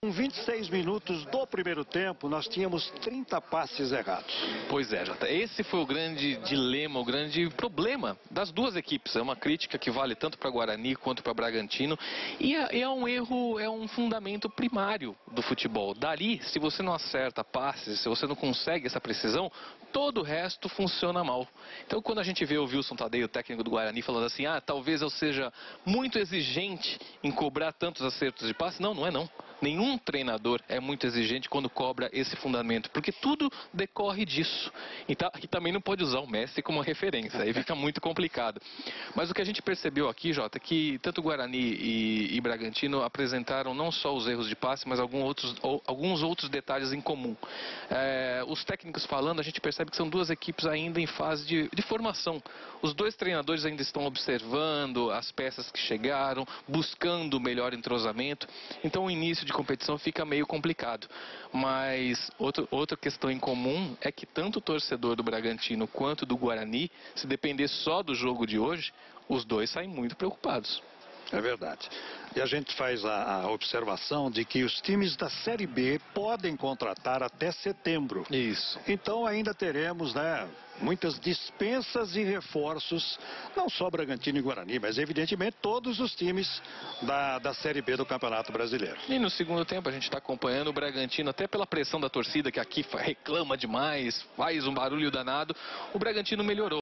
Com 26 minutos do primeiro tempo, nós tínhamos 30 passes errados. Pois é, Jota. Esse foi o grande dilema, o grande problema das duas equipes. É uma crítica que vale tanto para Guarani quanto para Bragantino. E é um erro, é um fundamento primário do futebol. Dali, se você não acerta passes, se você não consegue essa precisão, todo o resto funciona mal. Então, quando a gente vê o Wilson Tadei, o técnico do Guarani, falando assim, talvez eu seja muito exigente em cobrar tantos acertos de passe. Não, não é não. Nenhum treinador é muito exigente quando cobra esse fundamento, porque tudo decorre disso. E também não pode usar o Messi como referência, aí fica muito complicado. Mas o que a gente percebeu aqui, Jota, é que tanto Guarani e Bragantino apresentaram não só os erros de passe, mas alguns outros detalhes em comum. Os técnicos falando, a gente percebe que são duas equipes ainda em fase de formação. Os dois treinadores ainda estão observando as peças que chegaram, buscando o melhor entrosamento. Então o início de competição fica meio complicado. Mas outra questão em comum é que tanto o torcedor do Bragantino quanto do Guarani, se depender só do jogo de hoje, os dois saem muito preocupados. É verdade. E a gente faz a observação de que os times da Série B podem contratar até setembro. Isso. Então ainda teremos, muitas dispensas e reforços, não só Bragantino e Guarani, mas evidentemente todos os times da Série B do Campeonato Brasileiro. E no segundo tempo a gente está acompanhando o Bragantino, até pela pressão da torcida que aqui reclama demais, faz um barulho danado, o Bragantino melhorou.